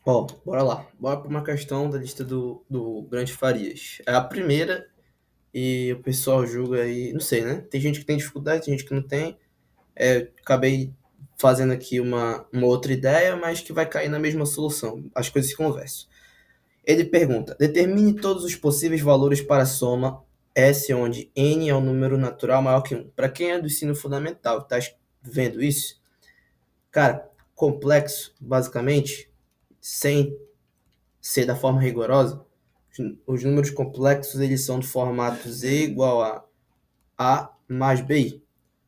Ó, bora lá. Bora para uma questão da lista do Grande Farias. É a primeira e o pessoal julga aí, não sei, né? Tem gente que tem dificuldade, tem gente que não tem. Acabei fazendo aqui uma outra ideia, mas que vai cair na mesma solução. As coisas se conversam. Ele pergunta: determine todos os possíveis valores para a soma S, onde n é um número natural maior que 1. Para quem é do ensino fundamental, tá vendo isso? Cara, complexo, basicamente, sem ser da forma rigorosa, os números complexos eles são do formato z igual a mais bi,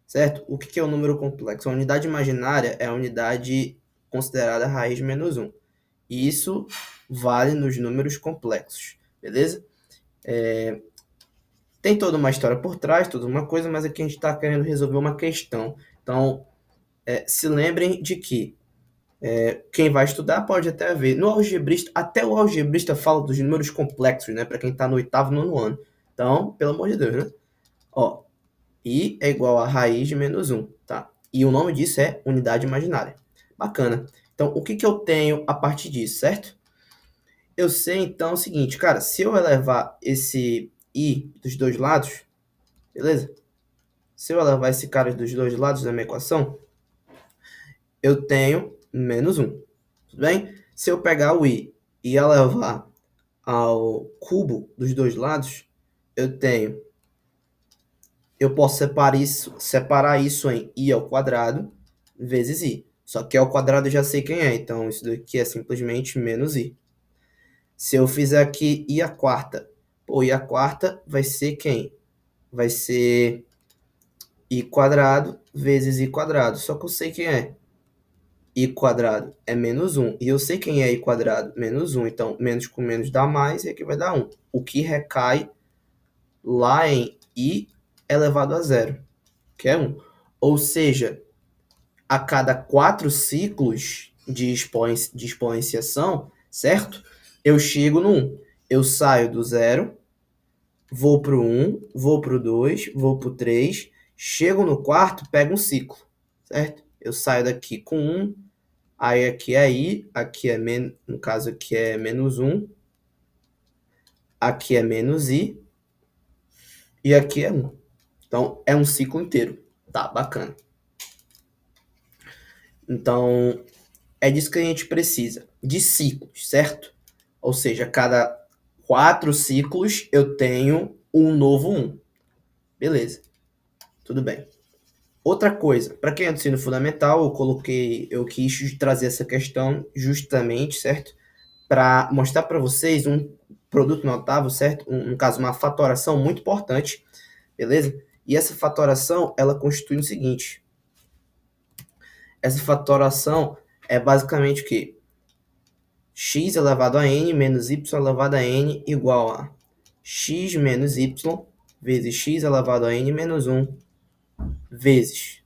certo? O que é o número complexo? A unidade imaginária é a unidade considerada raiz menos um. E isso vale nos números complexos, beleza? Tem toda uma história por trás, toda uma coisa, mas aqui a gente está querendo resolver uma questão. Então, se lembrem de que quem vai estudar pode até ver. No algebrista, até o algebrista fala dos números complexos, né? Para quem está no oitavo, nono ano. Então, pelo amor de Deus, né? Ó, I é igual a raiz de menos um, tá? E o nome disso é unidade imaginária. Bacana. Então, o que eu tenho a partir disso, certo? Eu sei, então, o seguinte, cara, se eu elevar esse I dos dois lados, beleza? Se eu elevar esse cara dos dois lados da minha equação, eu tenho menos um, tudo bem? Se eu pegar o I e elevar ao cubo dos dois lados, eu posso separar isso em i ao quadrado vezes i. Só que ao quadrado eu já sei quem é, então isso daqui é simplesmente menos i. Se eu fizer aqui i à quarta, i à quarta vai ser quem? Vai ser i quadrado vezes i quadrado, só que eu sei quem é. I quadrado é menos um, e eu sei quem é i quadrado, menos um, então menos com menos dá mais, e aqui vai dar um. O que recai lá em i elevado a zero, que é 1. Ou seja, a cada 4 ciclos de exponenciação, certo? Eu chego no 1. Eu saio do zero, vou para o 1, vou para o 2, vou para o 3, chego no quarto, pego um ciclo, certo? Eu saio daqui com 1, aí aqui é i, aqui é no caso aqui é menos 1, aqui é menos i, e aqui é 1. Então, é um ciclo inteiro. Tá, bacana. Então, é disso que a gente precisa, de ciclos, certo? Ou seja, a cada 4 ciclos eu tenho um novo 1. Beleza, tudo bem. Outra coisa, para quem é do ensino fundamental, eu quis trazer essa questão justamente, certo? Para mostrar para vocês um produto notável, certo? No caso, uma fatoração muito importante, beleza? E essa fatoração, ela constitui o seguinte. Essa fatoração é basicamente o quê? X elevado a n menos y elevado a n igual a x menos y vezes x elevado a n menos 1 vezes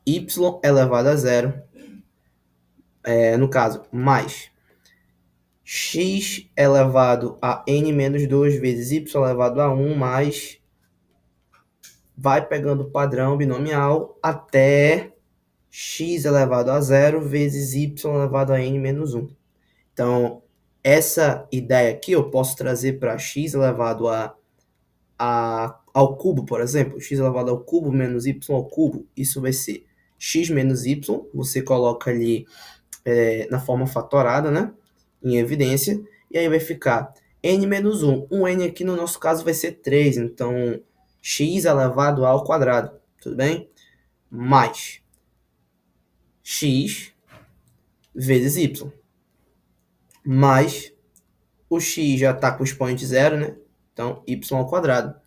y elevado a zero, no caso, mais x elevado a n menos 2 vezes y elevado a 1 mais, vai pegando o padrão binomial até x elevado a zero vezes y elevado a n menos 1. Então, essa ideia aqui eu posso trazer para x elevado ao cubo, por exemplo, x elevado ao cubo menos y ao cubo, isso vai ser x menos y, você coloca ali na forma fatorada, né, em evidência, e aí vai ficar n menos 1. Um n aqui no nosso caso vai ser 3, então x elevado ao quadrado, tudo bem? Mais x vezes y, mais o x já está com o expoente zero, né? Então, y ao quadrado.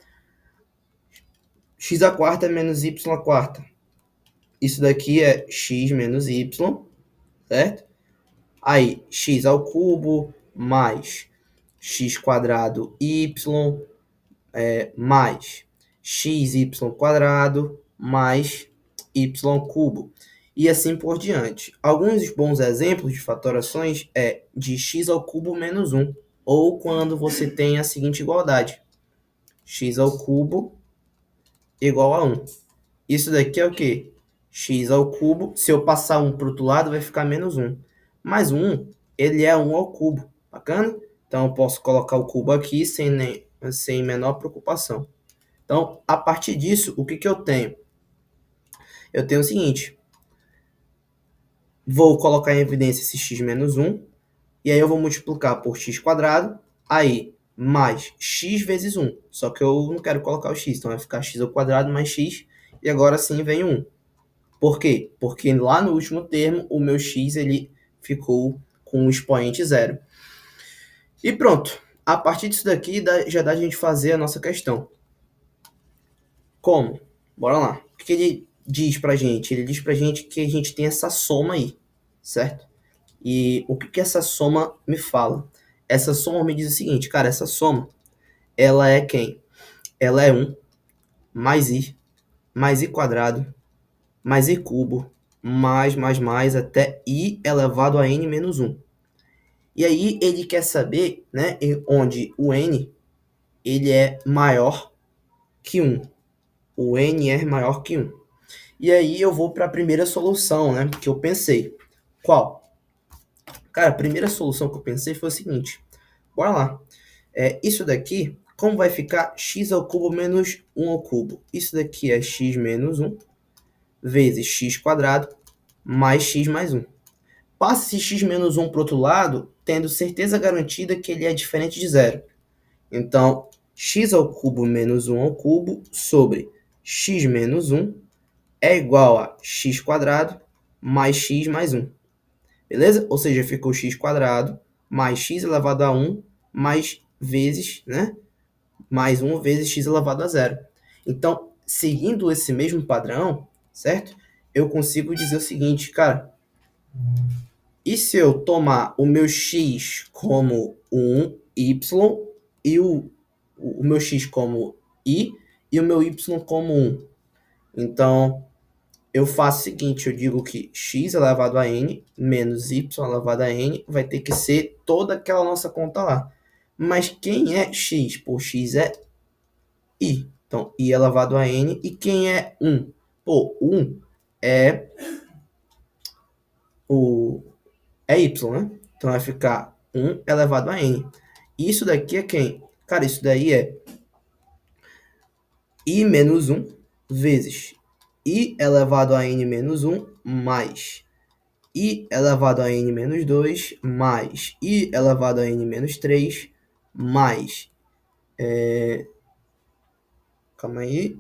X à quarta menos y à quarta. Isso daqui é x menos y, certo? Aí, x ao cubo mais x quadrado y mais xy quadrado mais y cubo. E assim por diante. Alguns bons exemplos de fatorações é de x ao cubo menos 1. Ou quando você tem a seguinte igualdade. X ao cubo igual a 1. Isso daqui é o quê? X ao cubo. Se eu passar 1 para o outro lado, vai ficar menos 1. Mas o 1, ele é 1 ao cubo. Bacana? Então, eu posso colocar o cubo aqui sem menor preocupação. Então, a partir disso, o que eu tenho? Eu tenho o seguinte. Vou colocar em evidência esse x menos 1. E aí eu vou multiplicar por x quadrado. Aí, mais x vezes 1. Só que eu não quero colocar o x. Então, vai ficar x ao quadrado mais x. E agora sim vem 1. Por quê? Porque lá no último termo, o meu x ele ficou com o expoente zero. E pronto. A partir disso daqui, já dá a gente fazer a nossa questão. Como? Bora lá. O que ele diz pra gente? Ele diz pra gente que a gente tem essa soma aí, certo? E o que essa soma me fala? Essa soma me diz o seguinte, cara, essa soma, ela é quem? Ela é 1 mais i quadrado, mais i cubo, mais, até i elevado a n menos 1. E aí ele quer saber, né, onde o n, ele é maior que 1. O n é maior que 1. E aí eu vou para a primeira solução, né, que eu pensei. Qual? Cara, a primeira solução que eu pensei foi o seguinte. Bora lá. Isso daqui, como vai ficar x ao cubo menos 1 ao cubo? Isso daqui é x menos 1 vezes x quadrado mais x mais 1. Passa esse x menos 1 para o outro lado, tendo certeza garantida que ele é diferente de zero. Então, x ao cubo menos 1 ao cubo sobre x menos 1 é igual a x quadrado mais x mais 1. Beleza? Ou seja, ficou x quadrado mais x elevado a 1 mais vezes, né? Mais 1 vezes x elevado a zero. Então, seguindo esse mesmo padrão, certo? Eu consigo dizer o seguinte, cara. E se eu tomar o meu x como 1, y, e o meu x como i, e o meu y como 1? Então, eu faço o seguinte, eu digo que x elevado a n menos y elevado a n vai ter que ser toda aquela nossa conta lá. Mas quem é x? Pô, x é i. Então, i elevado a n. E quem é 1? Pô, 1 é y, né? Então, vai ficar 1 elevado a n. Isso daqui é quem? Cara, isso daí é i menos 1 vezes i elevado a n menos 1 mais i elevado a n menos 2 mais i elevado a n menos 3 mais... Calma aí.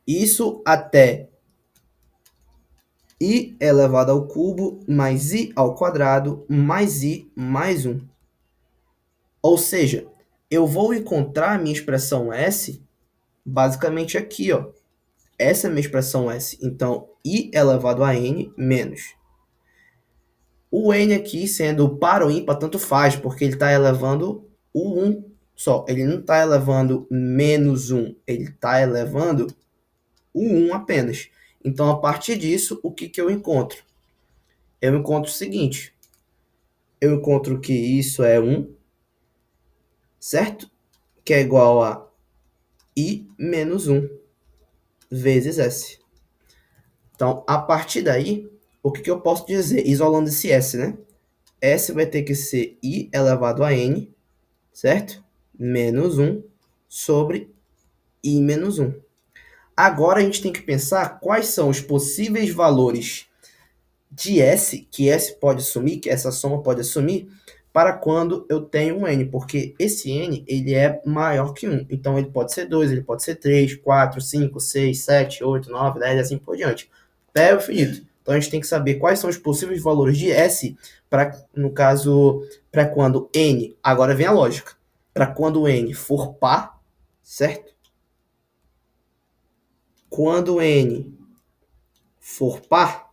Isso até i elevado ao cubo mais i ao quadrado mais i mais 1. Ou seja, eu vou encontrar a minha expressão S basicamente aqui, ó. Essa é a minha expressão S. Então, i elevado a n menos. O n aqui, sendo par ou ímpar, tanto faz, porque ele está elevando o 1 só. Ele não está elevando menos 1, ele está elevando o 1 apenas. Então, a partir disso, o que eu encontro? Eu encontro o seguinte. Eu encontro que isso é 1, certo? Que é igual a i menos 1 vezes S. Então, a partir daí, o que eu posso dizer? Isolando esse S, né? S vai ter que ser i elevado a n, certo? Menos 1 sobre i menos 1. Agora a gente tem que pensar quais são os possíveis valores de S, que S pode assumir, que essa soma pode assumir, para quando eu tenho um N, porque esse N ele é maior que 1. Então ele pode ser 2, ele pode ser 3, 4, 5, 6, 7, 8, 9, 10, assim por diante. Até o infinito. Então a gente tem que saber quais são os possíveis valores de S, para, no caso, para quando N, agora vem a lógica, para quando N for par, certo? Quando N for par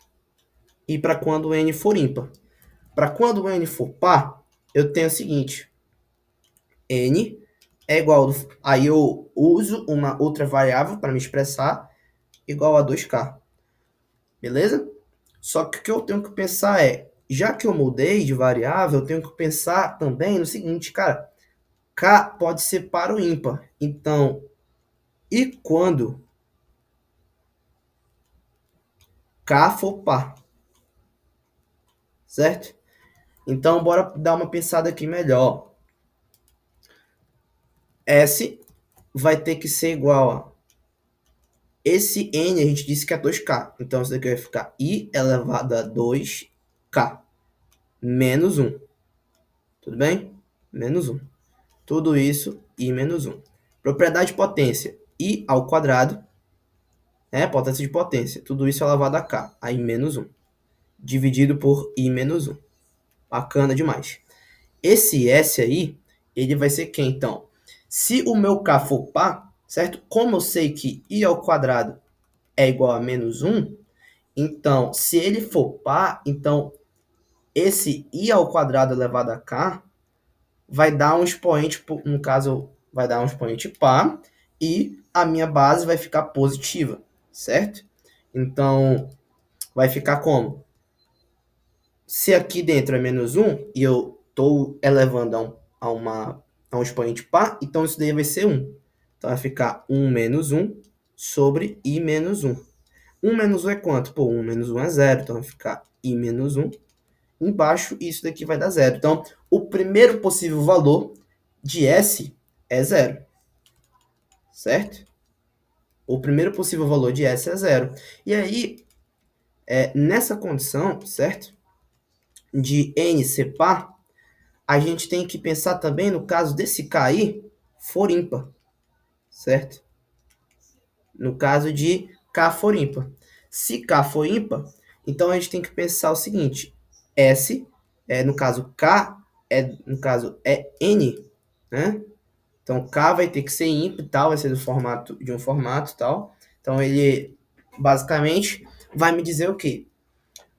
e para quando N for ímpar. Para quando N for par, eu tenho o seguinte, N é igual, aí eu uso uma outra variável para me expressar, igual a 2K, beleza? Só que o que eu tenho que pensar é, já que eu mudei de variável, eu tenho que pensar também no seguinte, cara, K pode ser par ou ímpar, então, e quando K for par? certo? Então, bora dar uma pensada aqui melhor. S vai ter que ser igual a... Esse N a gente disse que é 2K. Então, isso daqui vai ficar I elevado a 2K menos 1. Tudo bem? Menos 1. Tudo isso, I menos 1. Propriedade de potência, I ao quadrado, potência de potência. Tudo isso elevado a K, aí menos 1. Dividido por I menos 1. Bacana demais. Esse S aí, ele vai ser quem, então? Se o meu K for par, certo? Como eu sei que I ao quadrado é igual a menos 1, então, se ele for par, então esse I ao quadrado elevado a K vai dar um expoente, no caso, vai dar um expoente par, e a minha base vai ficar positiva, certo? Então, vai ficar como? Se aqui dentro é menos 1, e eu estou elevando a um expoente par, então isso daí vai ser 1. Então, vai ficar 1 menos 1 sobre I menos 1. 1 menos 1 é quanto? Pô, 1 menos 1 é 0, então vai ficar I menos 1. Embaixo, isso daqui vai dar 0. Então, o primeiro possível valor de S é 0, certo? O primeiro possível valor de S é 0. E aí, nessa condição, certo? De N ser par, a gente tem que pensar também no caso desse K aí for ímpar, certo? No caso de K for ímpar. Se K for ímpar, então a gente tem que pensar o seguinte: S, no caso K, no caso é N, né? Então K vai ter que ser ímpar e tal, vai ser de um formato e tal. Então ele basicamente vai me dizer o quê?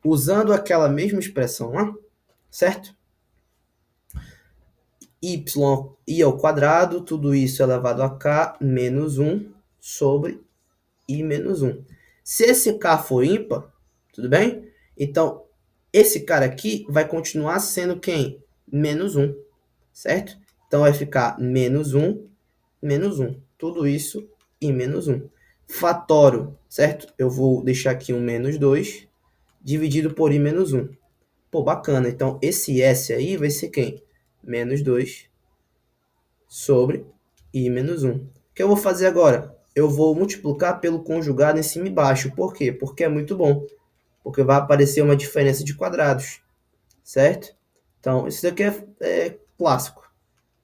Usando aquela mesma expressão lá, certo? I ao quadrado, tudo isso elevado a K menos 1 sobre I menos 1. Se esse K for ímpar, tudo bem? Então, esse cara aqui vai continuar sendo quem? Menos 1, certo? Então, vai ficar menos 1, menos 1. Tudo isso e menos 1. Fatório, certo? Eu vou deixar aqui um menos 2, dividido por I menos 1. Pô, bacana. Então, esse S aí vai ser quem? Menos 2 sobre I menos 1. O que eu vou fazer agora? Eu vou multiplicar pelo conjugado em cima e baixo. Por quê? Porque é muito bom. Porque vai aparecer uma diferença de quadrados, certo? Então, isso daqui é clássico.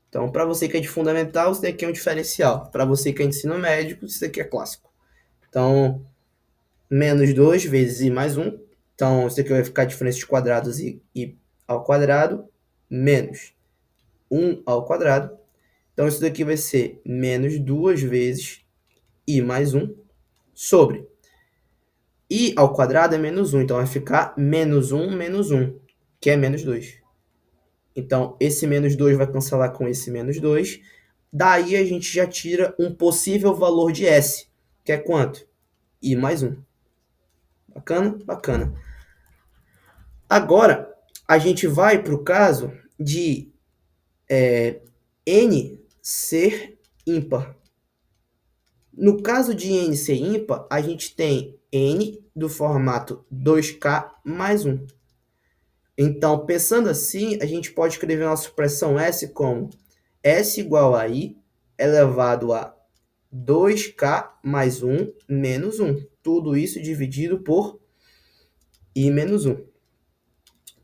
Então, para você que é de fundamental, isso daqui é um diferencial. Para você que é de ensino médio, isso daqui é clássico. Então, menos 2 vezes I mais 1. Então, isso aqui vai ficar a diferença de quadrados I ao quadrado menos 1 ao quadrado. Então, isso daqui vai ser menos 2 vezes I mais 1 sobre I ao quadrado é menos 1. Então, vai ficar menos 1 menos 1, que é menos 2. Então, esse menos 2 vai cancelar com esse menos 2. Daí, a gente já tira um possível valor de S, que é quanto? I mais 1. Bacana? Bacana. Agora, a gente vai para o caso de N ser ímpar. No caso de N ser ímpar, a gente tem N do formato 2K mais 1. Então, pensando assim, a gente pode escrever nossa expressão S como S igual a I elevado a 2K mais 1 menos 1. Tudo isso dividido por I menos 1.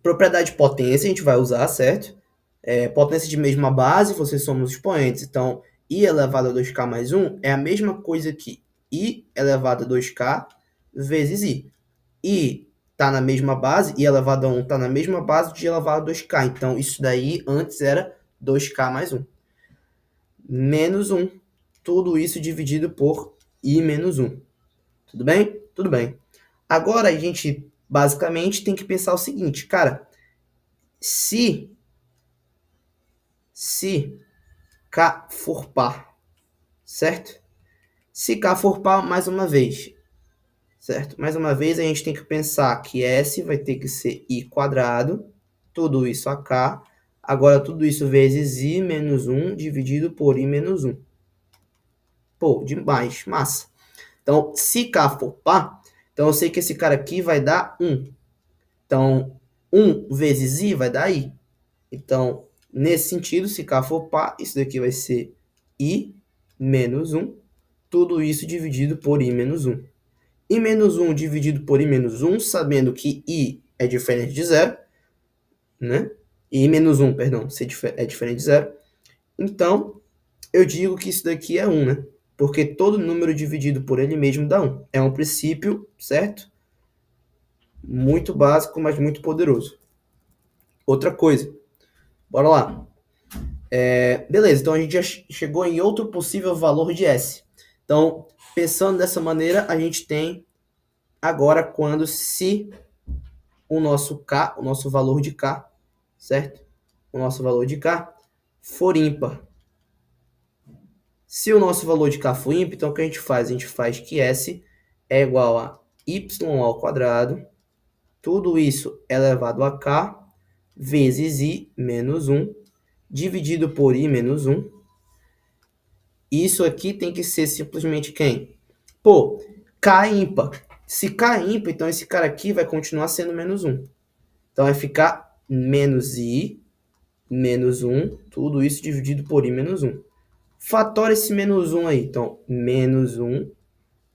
Propriedade de potência a gente vai usar, certo? Potência de mesma base, vocês somos expoentes. Então, I elevado a 2K mais 1 é a mesma coisa que I elevado a 2K vezes I. I está na mesma base, I elevado a 1 está na mesma base de I elevado a 2K. Então, isso daí antes era 2K mais 1. Menos 1. Tudo isso dividido por I menos 1. Tudo bem? Tudo bem. Agora, a gente basicamente tem que pensar o seguinte, cara. Se K for par, certo? Se K for par, mais uma vez, certo? Mais uma vez, a gente tem que pensar que S vai ter que ser I quadrado, tudo isso a K. Agora, tudo isso vezes I menos 1 dividido por I menos 1. Pô, demais, massa. Então, se K for par, então eu sei que esse cara aqui vai dar 1. Então, 1 vezes i vai dar i. Então, nesse sentido, se k for par, isso daqui vai ser i menos 1. Tudo isso dividido por i menos 1. I menos 1 dividido por i menos 1, sabendo que i é diferente de zero, né? I menos 1, perdão, é diferente de zero. Então, eu digo que isso daqui é 1, né? Porque todo número dividido por ele mesmo dá 1. É um princípio, certo? Muito básico, mas muito poderoso. Outra coisa. Bora lá. Beleza, então a gente já chegou em outro possível valor de S. Então, pensando dessa maneira, a gente tem agora quando se o nosso K, o nosso valor de K, certo? O nosso valor de K for ímpar. Se o nosso valor de K for ímpar, então o que a gente faz? A gente faz que S é igual a y ao quadrado, tudo isso elevado a K, vezes i menos 1, dividido por i menos 1. Isso aqui tem que ser simplesmente quem? Pô, K é ímpar. Se K é ímpar, então esse cara aqui vai continuar sendo menos 1. Então vai ficar menos i menos 1, tudo isso dividido por i menos 1. Fatora esse menos 1 aí. Então, menos 1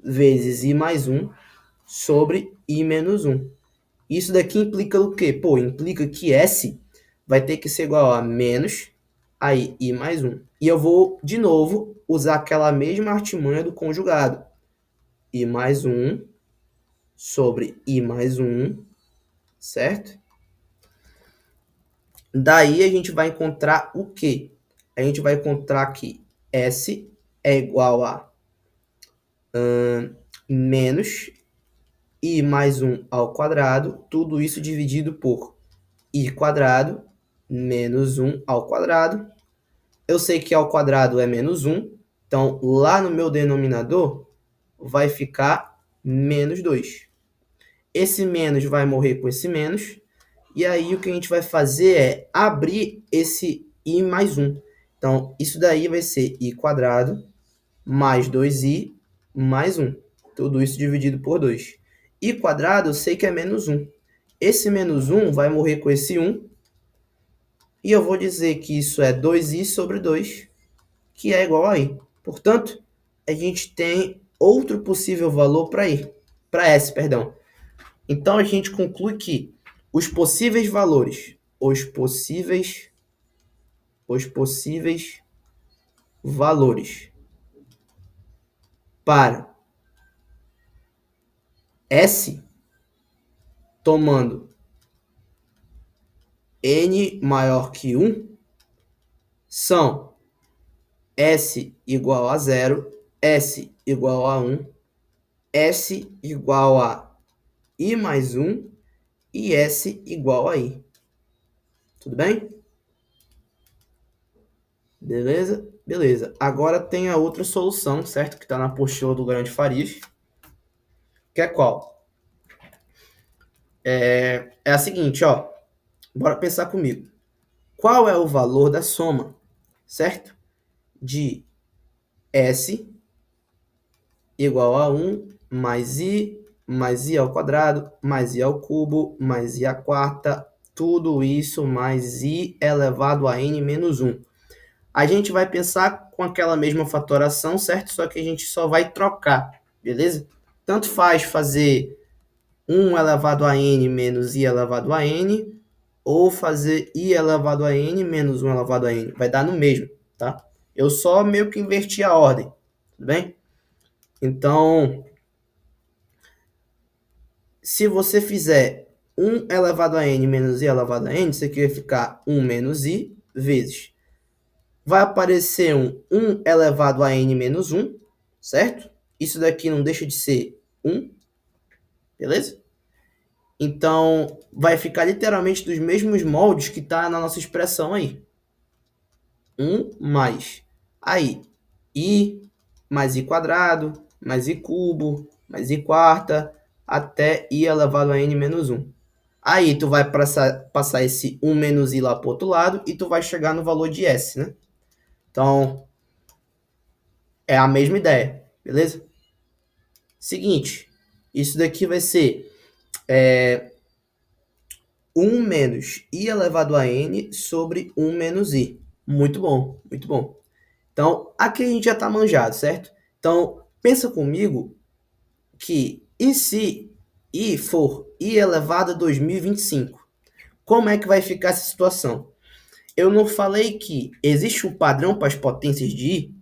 vezes i mais 1 sobre i menos 1. Isso daqui implica o quê? Pô, implica que S vai ter que ser igual a menos aí i mais 1. E eu vou, de novo, usar aquela mesma artimanha do conjugado. I mais 1 sobre i mais 1, certo? Daí a gente vai encontrar o quê? A gente vai encontrar que S é igual a menos i mais 1 ao quadrado, tudo isso dividido por i quadrado menos 1 ao quadrado. Eu sei que ao quadrado é menos 1, então lá no meu denominador vai ficar menos 2. Esse menos vai morrer com esse menos, e aí o que a gente vai fazer é abrir esse i mais 1. Então, isso daí vai ser i quadrado mais 2i mais 1. Tudo isso dividido por 2. I quadrado eu sei que é menos 1. Esse menos 1 vai morrer com esse 1. E eu vou dizer que isso é 2i sobre 2, que é igual a i. Portanto, a gente tem outro possível valor para S, perdão. Então, a gente conclui que os possíveis valores, os possíveis valores para S, tomando n maior que 1, são S igual a 0, S igual a 1, S igual a i mais 1 e S igual a i. Tudo bem? Beleza? Beleza. Agora tem a outra solução, certo? Que está na apostila do Grande Farias. Que é qual? É a seguinte, ó. Bora pensar comigo. Qual é o valor da soma, certo? De S igual a 1 mais i ao quadrado, mais i ao cubo, mais i à quarta, tudo isso mais i elevado a n menos 1. A gente vai pensar com aquela mesma fatoração, certo? Só que a gente só vai trocar, beleza? Tanto faz fazer 1 elevado a n menos i elevado a n, ou fazer i elevado a n menos 1 elevado a n. Vai dar no mesmo, tá? Eu só meio que inverti a ordem, tudo bem? Então, se você fizer 1 elevado a n menos i elevado a n, isso aqui vai ficar 1 menos i vezes. Vai aparecer 1 elevado a n menos 1, certo? Isso daqui não deixa de ser 1, beleza? Então, vai ficar literalmente dos mesmos moldes que está na nossa expressão aí. 1 mais aí i mais i quadrado, mais i cubo, mais i quarta, até i elevado a n menos 1. Aí tu vai passar esse 1 menos i lá para o outro lado e tu vai chegar no valor de S, né? Então, é a mesma ideia, beleza? Seguinte, isso daqui vai ser 1 menos i elevado a n sobre 1 menos i. Muito bom, muito bom. Então, aqui a gente já está manjado, certo? Então, pensa comigo que e se i for i elevado a 2025? Como é que vai ficar essa situação? Eu não falei que existe um padrão para as potências de i?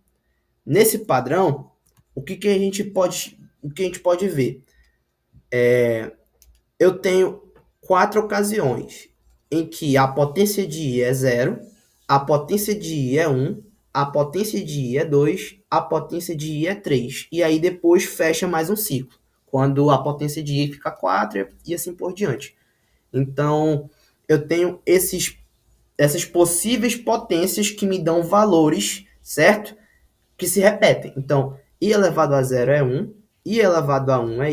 Nesse padrão, o que a gente pode ver? Eu tenho 4 ocasiões em que a potência de i é 0, a potência de i é 1, a potência de i é 2, a potência de i é 3. E aí depois fecha mais um ciclo, quando a potência de i fica 4 e assim por diante. Então, eu tenho essas possíveis potências que me dão valores, certo? Que se repetem. Então, i elevado a 0 é 1, i elevado a 1 é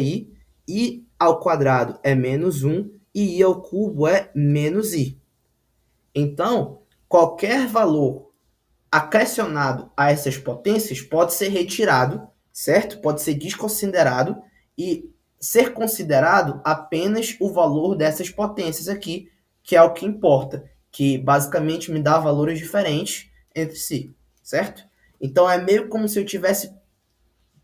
i ao quadrado é menos 1 e i ao cubo é menos i. Então, qualquer valor acrescenado a essas potências pode ser retirado, certo? Pode ser desconsiderado e ser considerado apenas o valor dessas potências aqui, que é o que importa, que basicamente me dá valores diferentes entre si, certo? Então é meio como se eu tivesse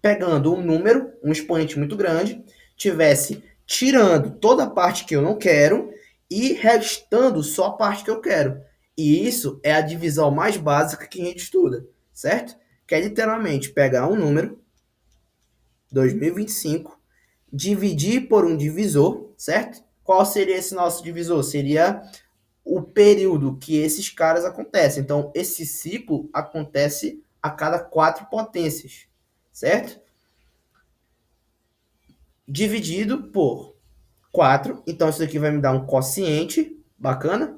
pegando um número, um expoente muito grande, tivesse tirando toda a parte que eu não quero e restando só a parte que eu quero. E isso é a divisão mais básica que a gente estuda, certo? Que é literalmente pegar um número, 2025, dividir por um divisor, certo? Qual seria esse nosso divisor? Seria o período que esses caras acontecem. Então, esse ciclo acontece a cada 4 potências, certo? Dividido por 4. Então, isso daqui vai me dar um quociente, bacana.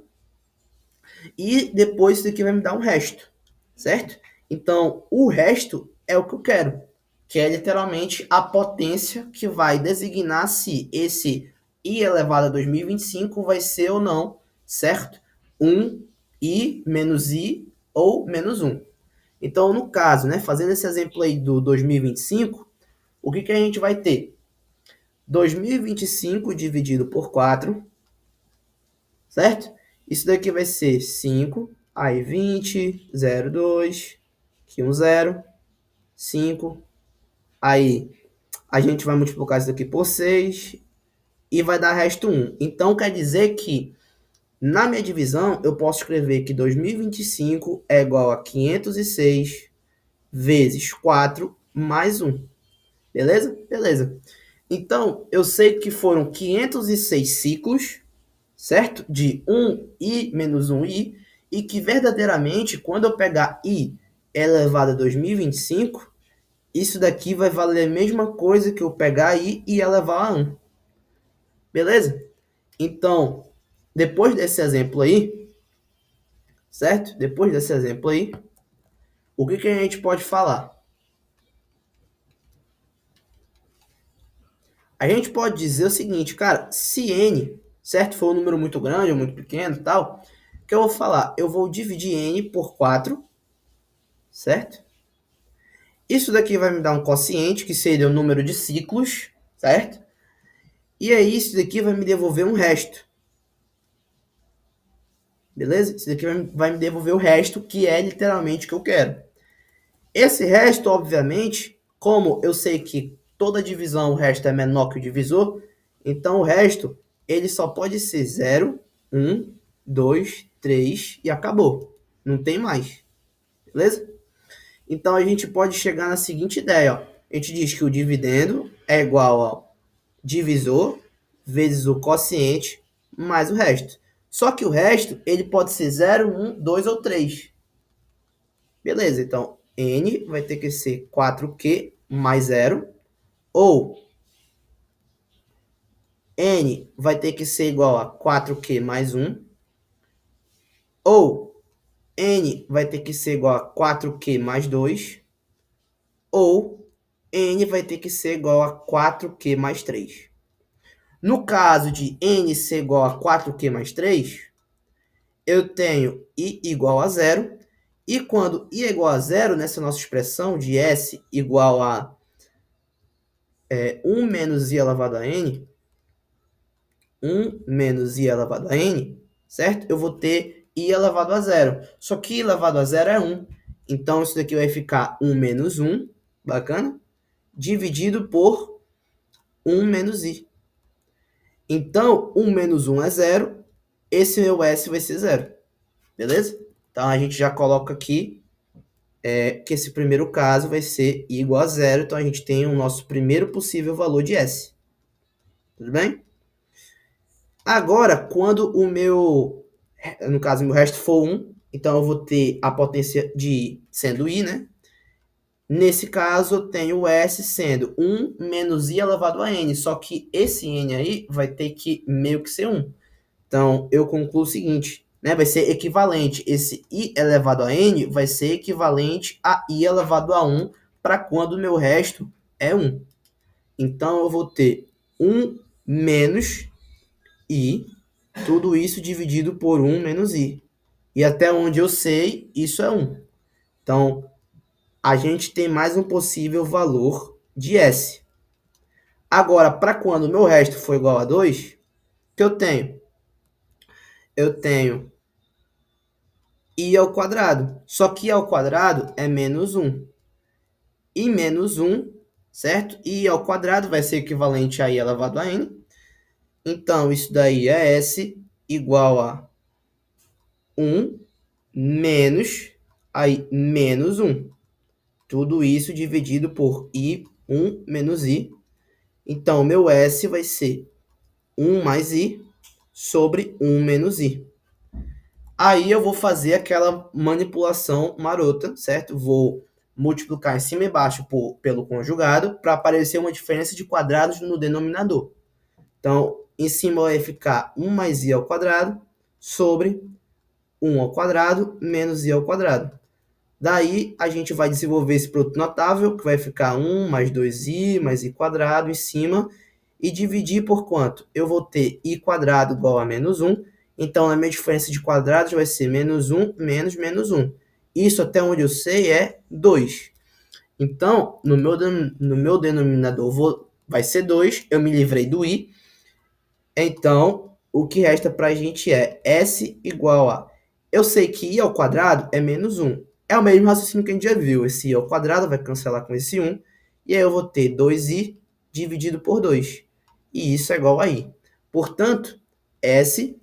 E depois isso daqui vai me dar um resto, certo? Então, o resto é o que eu quero, que é literalmente a potência que vai designar se esse i elevado a 2025 vai ser ou não, certo? 1 i menos i ou menos 1. Então, no caso, né, fazendo esse exemplo aí do 2025, o que a gente vai ter? 2025 dividido por 4, certo? Isso daqui vai ser 5, aí 20, 0, 2, aqui um 0, 5, aí a gente vai multiplicar isso daqui por 6 e vai dar resto 1. Então, quer dizer que na minha divisão, eu posso escrever que 2025 é igual a 506 vezes 4 mais 1. Beleza? Beleza. Então, eu sei que foram 506 ciclos, certo? De 1i menos 1i, e que verdadeiramente, quando eu pegar i elevado a 2025, isso daqui vai valer a mesma coisa que eu pegar i e elevar a 1. Beleza? Então, depois desse exemplo aí, certo? Depois desse exemplo aí, o que a gente pode falar? A gente pode dizer o seguinte, cara, se n, certo, for um número muito grande ou muito pequeno e tal, o que eu vou falar? Eu vou dividir n por 4, certo? Isso daqui vai me dar um quociente, que seria o número de ciclos, certo? E aí, isso daqui vai me devolver um resto. Beleza? Isso daqui vai me devolver o resto, que é literalmente o que eu quero. Esse resto, obviamente, como eu sei que toda divisão, o resto é menor que o divisor, então o resto, ele só pode ser 0, 1, 2, 3 e acabou. Não tem mais. Beleza? Então a gente pode chegar na seguinte ideia. Ó. A gente diz que o dividendo é igual ao divisor vezes o quociente mais o resto. Só que o resto ele pode ser 0, 1, 2 ou 3. Beleza, então n vai ter que ser 4q mais 0, ou n vai ter que ser igual a 4q mais 1, ou n vai ter que ser igual a 4q mais 2, ou n vai ter que ser igual a 4q mais 3. No caso de n ser igual a 4q mais 3, eu tenho i igual a 0, e quando i é igual a 0, nessa nossa expressão de s igual a 1 menos i elevado a n, 1 menos i elevado a n, certo? Eu vou ter i elevado a zero. Só que i elevado a zero é 1. Então, isso daqui vai ficar 1 menos 1, bacana? Dividido por 1 menos i. Então, 1 menos 1 é 0. Esse meu s vai ser 0. Beleza? Então, a gente já coloca aqui que esse primeiro caso vai ser igual a 0. Então, a gente tem o nosso primeiro possível valor de s. Tudo bem? Agora, quando o meu, no caso, meu resto for 1, então eu vou ter a potência de i sendo i, né? Nesse caso, eu tenho o s sendo 1 menos i elevado a n. Só que esse n aí vai ter que meio que ser 1. Então, eu concluo o seguinte, né? Vai ser equivalente. Esse i elevado a n vai ser equivalente a i elevado a 1 para quando o meu resto é 1. Então, eu vou ter 1 menos i, tudo isso dividido por 1 menos i. E até onde eu sei, isso é 1. Então, a gente tem mais um possível valor de s. Agora, para quando o meu resto for igual a 2, o que eu tenho? Eu tenho i ao quadrado. Só que i ao quadrado é menos 1. E menos 1, certo? I ao quadrado vai ser equivalente a i elevado a n. Então, isso daí é s igual a 1 menos aí menos 1. Tudo isso dividido por i, 1 menos i. Então, meu s vai ser 1 mais i sobre 1 menos i. Aí eu vou fazer aquela manipulação marota, certo? Vou multiplicar em cima e embaixo pelo conjugado para aparecer uma diferença de quadrados no denominador. Então, em cima vai ficar 1 mais i ao quadrado sobre 1 ao quadrado menos i ao quadrado. Daí, a gente vai desenvolver esse produto notável, que vai ficar 1 mais 2i mais i quadrado em cima, e dividir por quanto? Eu vou ter i quadrado igual a menos 1, então a minha diferença de quadrados vai ser menos 1 menos menos 1. Isso, até onde eu sei, é 2. Então, no meu denominador vai ser 2, eu me livrei do i. Então, o que resta para a gente é s igual a... Eu sei que i ao quadrado é menos 1. É o mesmo raciocínio que a gente já viu. Esse i ao quadrado vai cancelar com esse 1. E aí eu vou ter 2i dividido por 2. E isso é igual a i. Portanto, s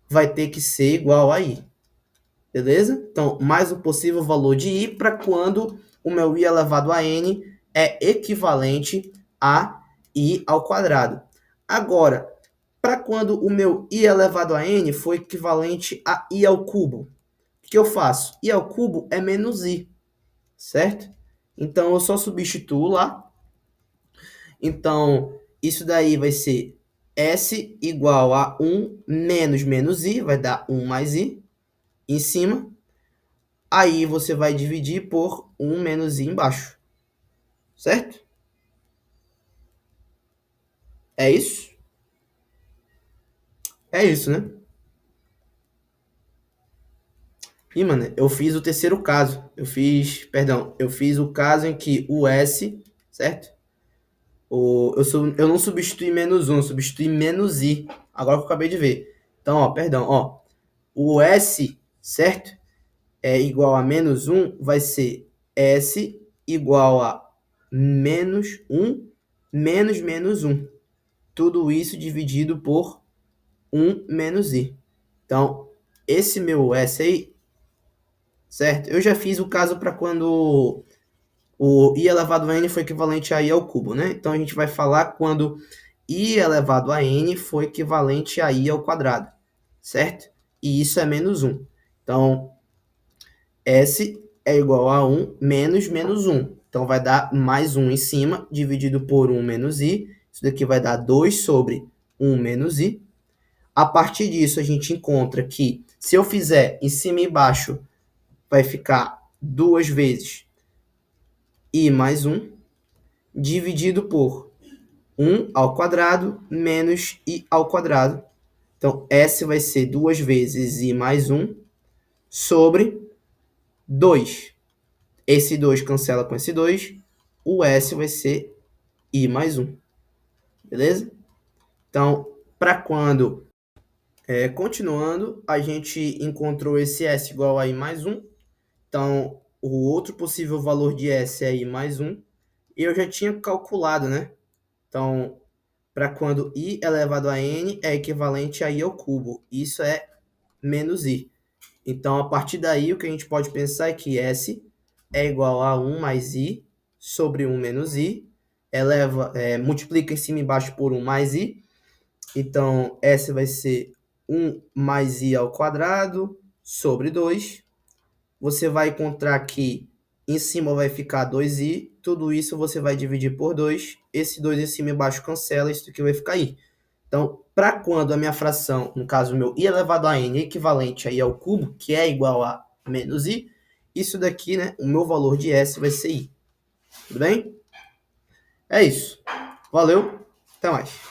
vai ter que ser igual a i. Beleza? Então, mais um possível valor de i para quando o meu i elevado a n é equivalente a i ao quadrado. Agora, para quando o meu i elevado a n for equivalente a i ao cubo, o que eu faço? I ao cubo é menos i, certo? Então, eu só substituo lá. Então, isso daí vai ser s igual a 1 menos menos i, vai dar 1 mais i em cima. Aí, você vai dividir por 1 menos i embaixo, certo? É isso? É isso, né? E, mano, eu fiz o terceiro caso. Eu fiz o caso em que o S, certo? Eu não substituí menos 1, eu substituí menos I. Agora que eu acabei de ver. Então, ó. O S, certo? É igual a menos 1, vai ser S igual a menos 1 menos menos 1. Tudo isso dividido por 1 menos I. Então, esse meu S aí, certo? Eu já fiz o caso para quando o i elevado a n foi equivalente a i ao cubo, né? Então, a gente vai falar quando i elevado a n foi equivalente a i ao quadrado, certo? E isso é menos 1. Então, S é igual a 1 menos menos 1. Então, vai dar mais 1 em cima, dividido por 1 menos i. Isso daqui vai dar 2 sobre 1 menos i. A partir disso, a gente encontra que, se eu fizer em cima e embaixo, vai ficar 2 vezes i mais 1, dividido por 1 ao quadrado menos i ao quadrado. Então, S vai ser 2 vezes i mais 1 sobre 2. Esse 2 cancela com esse 2. O S vai ser i mais 1. Beleza? Então, Para quando, continuando, a gente encontrou esse S igual a I mais 1. Então, o outro possível valor de S é I mais 1. E eu já tinha calculado, né? Então, para quando I elevado a N é equivalente a I ao cubo. Isso é menos I. Então, a partir daí, o que a gente pode pensar é que S é igual a 1 mais I sobre 1 menos I. Multiplica em cima e embaixo por 1 mais I. Então, S vai ser 1 mais I ao quadrado sobre 2. Você vai encontrar que em cima vai ficar 2i, tudo isso você vai dividir por 2, esse 2 em cima e embaixo cancela, isso aqui vai ficar i. Então, para quando a minha fração, no caso o meu i elevado a n, é equivalente a i ao cubo, que é igual a menos i, isso daqui, né, o meu valor de s vai ser i. Tudo bem? É isso. Valeu, até mais.